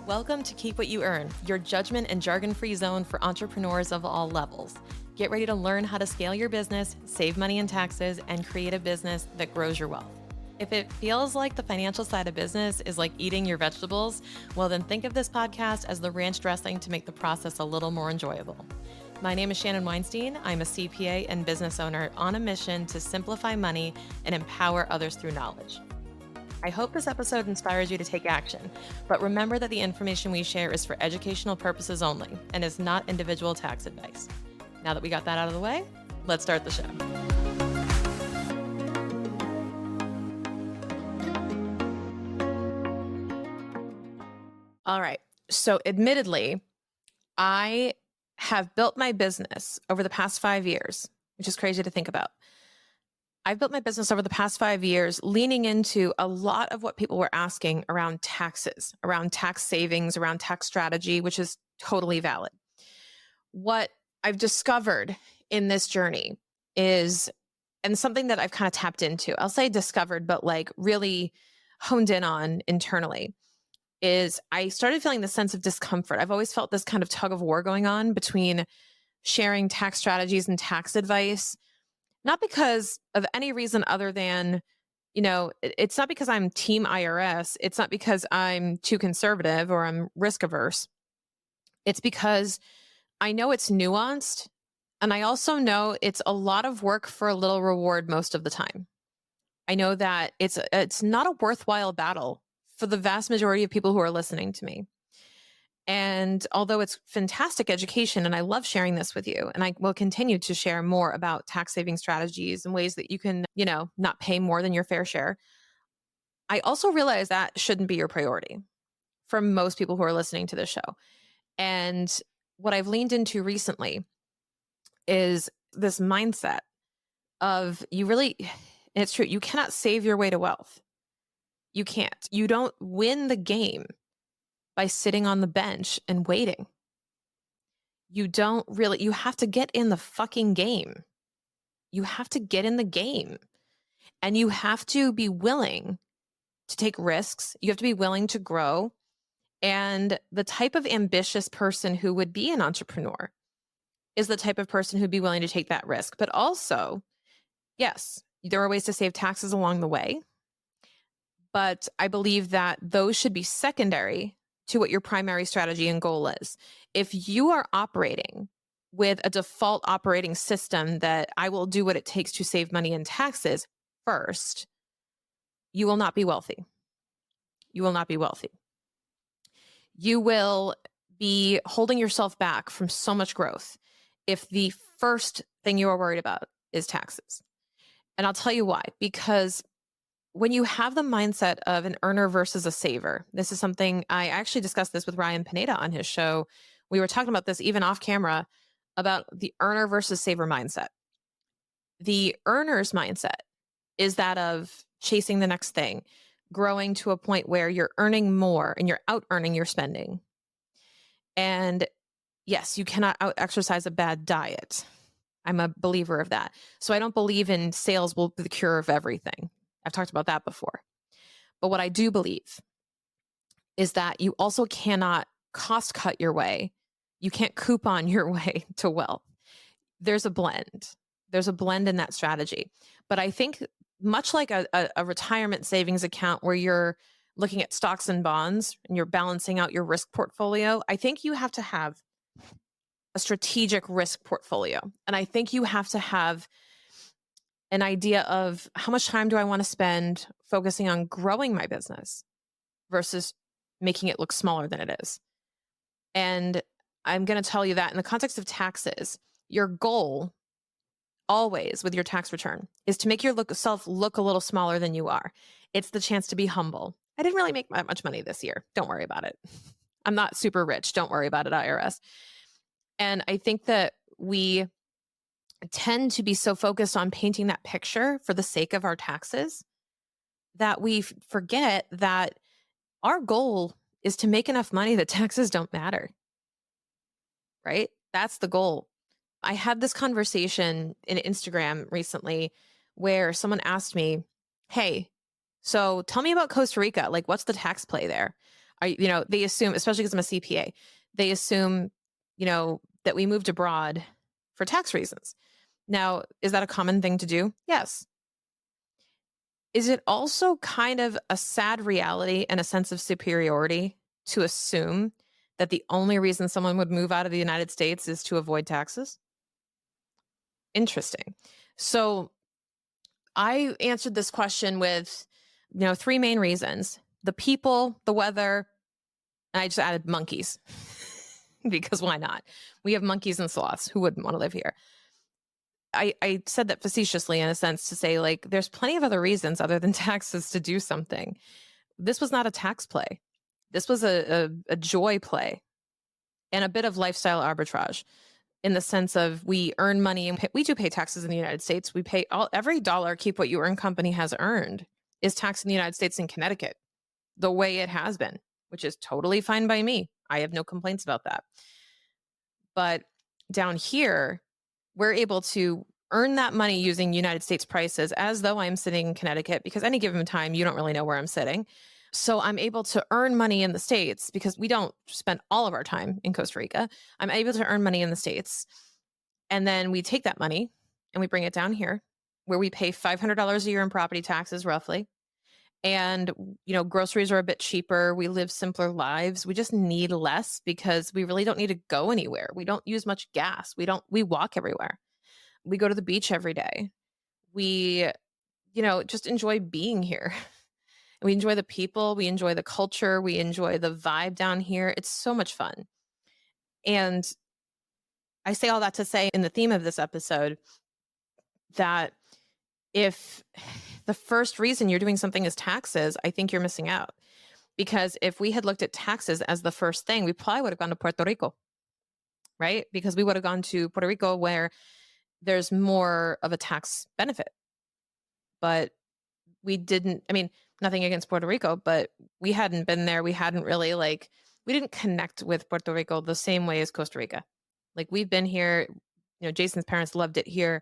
Welcome to Keep What You Earn, your judgment and jargon-free zone for entrepreneurs of all levels. Get ready to learn how to scale your business, save money in taxes, and create a business that grows your wealth. If it feels like the financial side of business is like eating your vegetables, well then think of this podcast as the ranch dressing to make the process a little more enjoyable. My name is Shannon Weinstein. I'm a CPA and business owner on a mission to simplify money and empower others through knowledge. I hope this episode inspires you to take action, but remember that the information we share is for educational purposes only and is not individual tax advice. Now that we got that out of the way, let's start the show. All right. So admittedly, I have built my business over the past 5 years, which is crazy to think about. I've built my business over the past 5 years, leaning into a lot of what people were asking around taxes, around tax savings, around tax strategy, which is totally valid. What I've discovered in this journey is, and something that I've kind of tapped into, I'll say discovered, but like really honed in on internally, is I started feeling this sense of discomfort. I've always felt this kind of tug of war going on between sharing tax strategies and tax advice, not because of any reason other than, it's not because I'm team IRS. It's not because I'm too conservative or I'm risk averse. It's because I know it's nuanced. And I also know it's a lot of work for a little reward most of the time. I know that it's not a worthwhile battle for the vast majority of people who are listening to me. And although it's fantastic education, and I love sharing this with you, and I will continue to share more about tax saving strategies and ways that you can, not pay more than your fair share, I also realize that shouldn't be your priority for most people who are listening to this show. And what I've leaned into recently is this mindset of it's true, you cannot save your way to wealth. You can't. You don't win the game by sitting on the bench and waiting. You have to get in the fucking game. You have to get in the game. And you have to be willing to take risks. You have to be willing to grow. And the type of ambitious person who would be an entrepreneur is the type of person who'd be willing to take that risk. But also, yes, there are ways to save taxes along the way. But I believe that those should be secondary to what your primary strategy and goal is. If you are operating with a default operating system that I will do what it takes to save money in taxes first, you will not be wealthy. You will not be wealthy. You will be holding yourself back from so much growth if the first thing you are worried about is taxes. And I'll tell you why. Because when you have the mindset of an earner versus a saver, this is something I actually discussed this with Ryan Pineda on his show. We were talking about this even off camera about the earner versus saver mindset. The earner's mindset is that of chasing the next thing, growing to a point where you're earning more and you're out earning your spending. And yes, you cannot out exercise a bad diet. I'm a believer of that. So I don't believe in sales will be the cure of everything. I've talked about that before. But what I do believe is that you also cannot cost cut your way. You can't coupon your way to wealth. There's a blend. There's a blend in that strategy. But I think much like a retirement savings account where you're looking at stocks and bonds and you're balancing out your risk portfolio, I think you have to have a strategic risk portfolio. And I think you have to have an idea of how much time do I want to spend focusing on growing my business versus making it look smaller than it is. And I'm going to tell you that in the context of taxes, your goal always with your tax return is to make yourself look a little smaller than you are. It's the chance to be humble. I didn't really make that much money this year. Don't worry about it. I'm not super rich. Don't worry about it, IRS. And I think that we tend to be so focused on painting that picture for the sake of our taxes that we forget that our goal is to make enough money that taxes don't matter, right? That's the goal. I had this conversation in Instagram recently where someone asked me, hey, so tell me about Costa Rica. Like, what's the tax play there? They assume, especially because I'm a CPA, they assume, that we moved abroad for tax reasons. Now, is that a common thing to do? Yes. Is it also kind of a sad reality and a sense of superiority to assume that the only reason someone would move out of the United States is to avoid taxes? Interesting. So I answered this question with, three main reasons: the people, the weather, and I just added monkeys because why not? We have monkeys and sloths. Who wouldn't want to live here? I said that facetiously in a sense to say, like, there's plenty of other reasons other than taxes to do something. This was not a tax play. This was a joy play and a bit of lifestyle arbitrage in the sense of we earn money and we do pay taxes in the United States. We pay every dollar Keep What You Earn company has earned is taxed in the United States and Connecticut the way it has been, which is totally fine by me. I have no complaints about that. But down here, we're able to earn that money using United States prices as though I'm sitting in Connecticut, because any given time, you don't really know where I'm sitting. So I'm able to earn money in the States because we don't spend all of our time in Costa Rica. I'm able to earn money in the States. And then we take that money and we bring it down here where we pay $500 a year in property taxes roughly. And, groceries are a bit cheaper. We live simpler lives. We just need less because we really don't need to go anywhere. We don't use much gas. We walk everywhere. We go to the beach every day. We, just enjoy being here. We enjoy the people. We enjoy the culture. We enjoy the vibe down here. It's so much fun. And I say all that to say, in the theme of this episode, that if the first reason you're doing something is taxes, I think you're missing out. Because if we had looked at taxes as the first thing, we probably would have gone to Puerto Rico, right? Because we would have gone to Puerto Rico where there's more of a tax benefit. But we didn't, nothing against Puerto Rico, but we hadn't been there. We hadn't really we didn't connect with Puerto Rico the same way as Costa Rica. Like, we've been here, Jason's parents loved it here.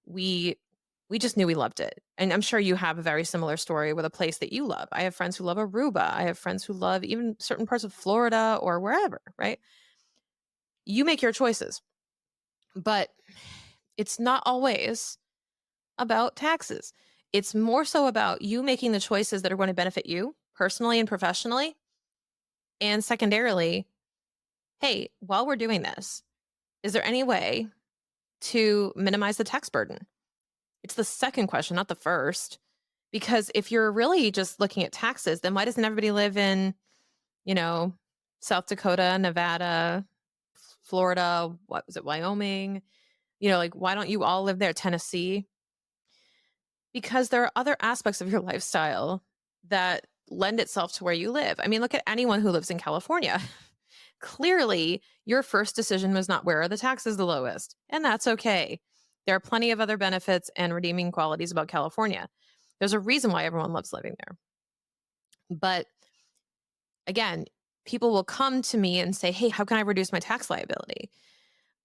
We just knew we loved it. And I'm sure you have a very similar story with a place that you love. I have friends who love Aruba. I have friends who love even certain parts of Florida or wherever, right? You make your choices, but it's not always about taxes. It's more so about you making the choices that are going to benefit you personally and professionally. And secondarily, hey, while we're doing this, is there any way to minimize the tax burden? It's the second question, not the first. Because if you're really just looking at taxes, then why doesn't everybody live in, South Dakota, Nevada, Florida, what was it, Wyoming? Why don't you all live there, Tennessee? Because there are other aspects of your lifestyle that lend itself to where you live. Look at anyone who lives in California. Clearly, your first decision was not where are the taxes the lowest, and that's okay. There are plenty of other benefits and redeeming qualities about California. There's a reason why everyone loves living there. But again, people will come to me and say, hey, how can I reduce my tax liability?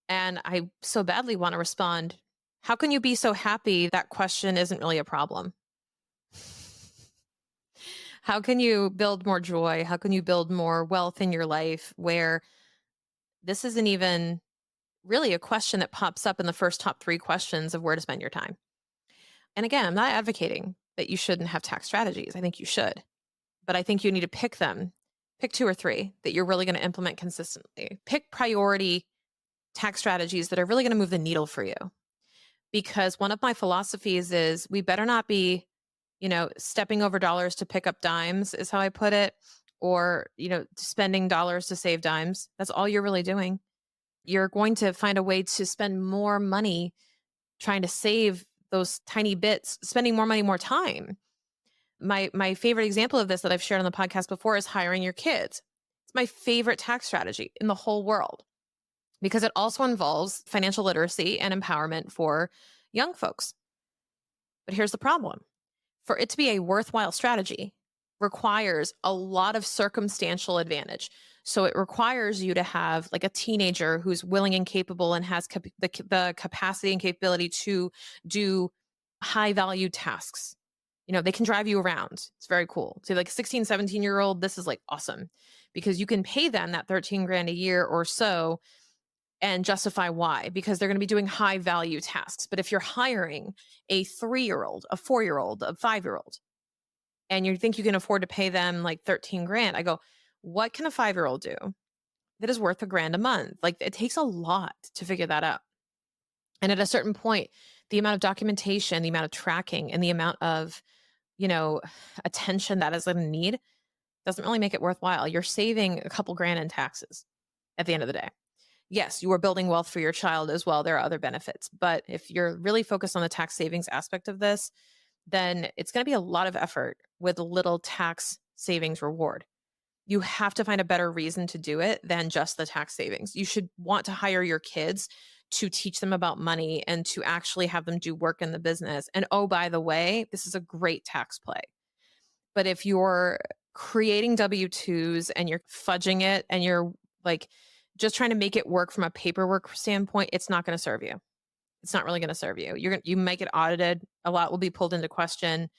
And I so badly want to respond, how can you be so happy that question isn't really a problem? How can you build more joy? How can you build more wealth in your life where this isn't even really a question that pops up in the first top 3 questions of where to spend your time? And again, I'm not advocating that you shouldn't have tax strategies. I think you should. But I think you need to pick them. Pick 2 or 3 that you're really going to implement consistently. Pick priority tax strategies that are really going to move the needle for you. Because one of my philosophies is we better not be, stepping over dollars to pick up dimes, is how I put it, or, spending dollars to save dimes. That's all you're really doing. You're going to find a way to spend more money trying to save those tiny bits, spending more money, more time. My favorite example of this that I've shared on the podcast before is hiring your kids. It's my favorite tax strategy in the whole world because it also involves financial literacy and empowerment for young folks. But here's the problem. For it to be a worthwhile strategy requires a lot of circumstantial advantage. So it requires you to have like a teenager who's willing and capable and has the capacity and capability to do high value tasks. They can drive you around. It's very cool. So like a 16, 17-year-old, this is like awesome because you can pay them that 13 grand a year or so and justify why, because they're going to be doing high value tasks. But if you're hiring a 3-year-old, a 4-year-old, a 5-year-old, and you think you can afford to pay them like 13 grand, I go, what can a 5-year-old do that is worth $1,000 a month? Like it takes a lot to figure that out. And at a certain point, the amount of documentation, the amount of tracking, and the amount of, attention that is going to need doesn't really make it worthwhile. You're saving a couple grand in taxes at the end of the day. Yes, you are building wealth for your child as well. There are other benefits. But if you're really focused on the tax savings aspect of this, then it's going to be a lot of effort with little tax savings reward. You have to find a better reason to do it than just the tax savings. You should want to hire your kids to teach them about money and to actually have them do work in the business. And oh, by the way, this is a great tax play. But if you're creating W-2s and you're fudging it and you're like just trying to make it work from a paperwork standpoint, it's not going to serve you. It's not really going to serve you. You might get audited. A lot will be pulled into question.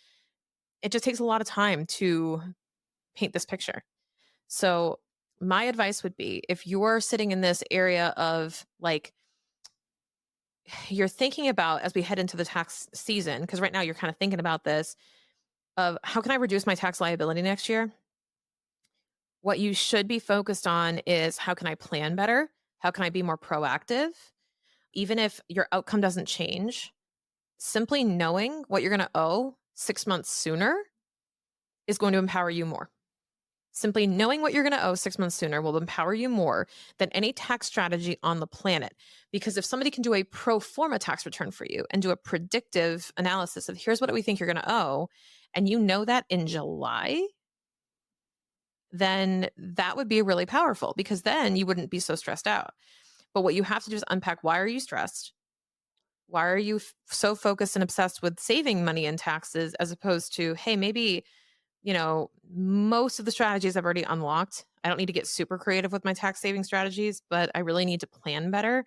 It just takes a lot of time to paint this picture. So my advice would be, if you're sitting in this area of like, you're thinking about as we head into the tax season, because right now you're kind of thinking about this of how can I reduce my tax liability next year? What you should be focused on is how can I plan better? How can I be more proactive? Even if your outcome doesn't change, simply knowing what you're going to owe 6 months sooner is going to empower you more. Simply knowing what you're going to owe 6 months sooner will empower you more than any tax strategy on the planet. Because if somebody can do a pro forma tax return for you and do a predictive analysis of here's what we think you're going to owe, and you know that in July, then that would be really powerful because then you wouldn't be so stressed out. But what you have to do is unpack, why are you stressed? Why are you so focused and obsessed with saving money in taxes as opposed to, hey, maybe most of the strategies I've already unlocked. I don't need to get super creative with my tax saving strategies, but I really need to plan better.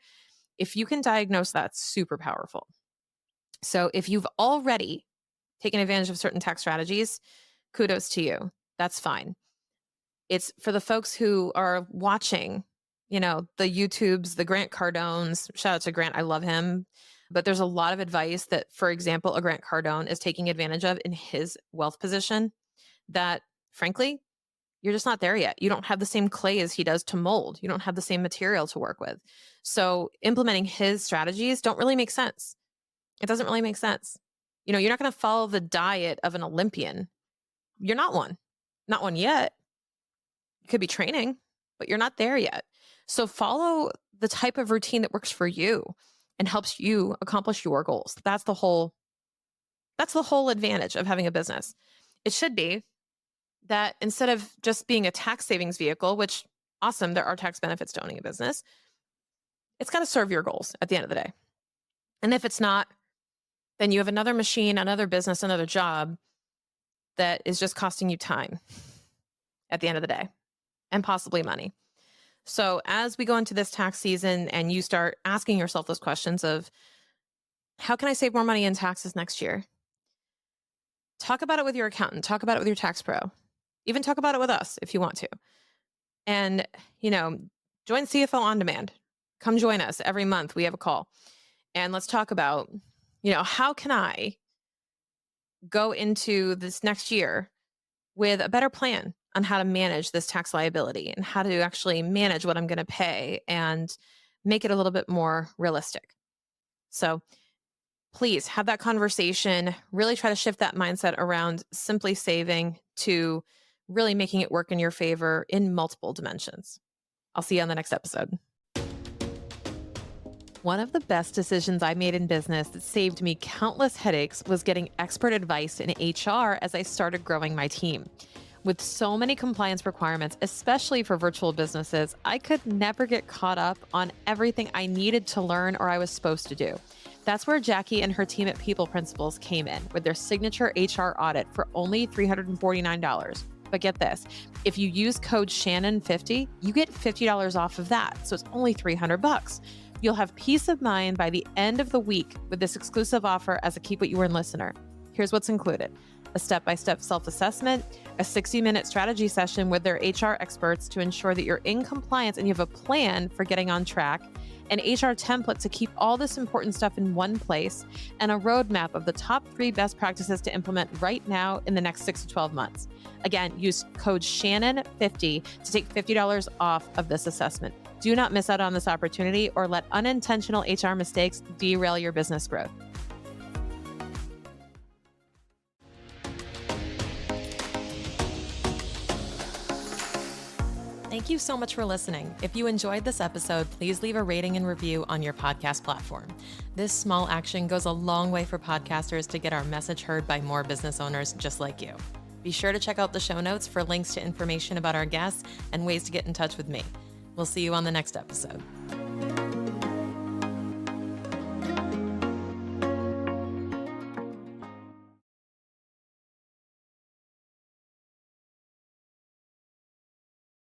If you can diagnose that, super powerful. So if you've already taken advantage of certain tax strategies, kudos to you. That's fine. It's for the folks who are watching, the YouTubes, the Grant Cardones. Shout out to Grant. I love him. But there's a lot of advice that, for example, a Grant Cardone is taking advantage of in his wealth position that, frankly, you're just not there yet. You don't have the same clay as he does to mold. You don't have the same material to work with. So implementing his strategies don't really make sense. It doesn't really make sense. You're not going to follow the diet of an Olympian. You're not one. Not one yet. You could be training, but you're not there yet. So follow the type of routine that works for you and helps you accomplish your goals. That's the whole advantage of having a business. It should be that instead of just being a tax savings vehicle, which awesome, there are tax benefits to owning a business, it's got to serve your goals at the end of the day. And if it's not, then you have another machine, another business, another job that is just costing you time at the end of the day and possibly money. So as we go into this tax season and you start asking yourself those questions of how can I save more money in taxes next year? Talk about it with your accountant. Talk about it with your tax pro. Even talk about it with us if you want to. And, join CFO On Demand. Come join us every month. We have a call. And let's talk about, how can I go into this next year with a better plan on how to manage this tax liability and how to actually manage what I'm going to pay and make it a little bit more realistic. So please have that conversation, really try to shift that mindset around simply saving to really making it work in your favor in multiple dimensions. I'll see you on the next episode. One of the best decisions I made in business that saved me countless headaches was getting expert advice in HR as I started growing my team. With so many compliance requirements, especially for virtual businesses, I could never get caught up on everything I needed to learn or I was supposed to do. That's where Jackie and her team at People Principles came in with their signature HR audit for only $349. But get this, if you use code Shannon50, you get $50 off of that. So it's only $300. You'll have peace of mind by the end of the week with this exclusive offer as a Keep What You Earn listener. Here's what's included: a step-by-step self-assessment, a 60-minute strategy session with their HR experts to ensure that you're in compliance and you have a plan for getting on track, an HR template to keep all this important stuff in one place, and a roadmap of the top 3 best practices to implement right now in the next 6 to 12 months. Again, use code Shannon50 to take $50 off of this assessment. Do not miss out on this opportunity or let unintentional HR mistakes derail your business growth. Thank you so much for listening. If you enjoyed this episode, please leave a rating and review on your podcast platform. This small action goes a long way for podcasters to get our message heard by more business owners just like you. Be sure to check out the show notes for links to information about our guests and ways to get in touch with me. We'll see you on the next episode.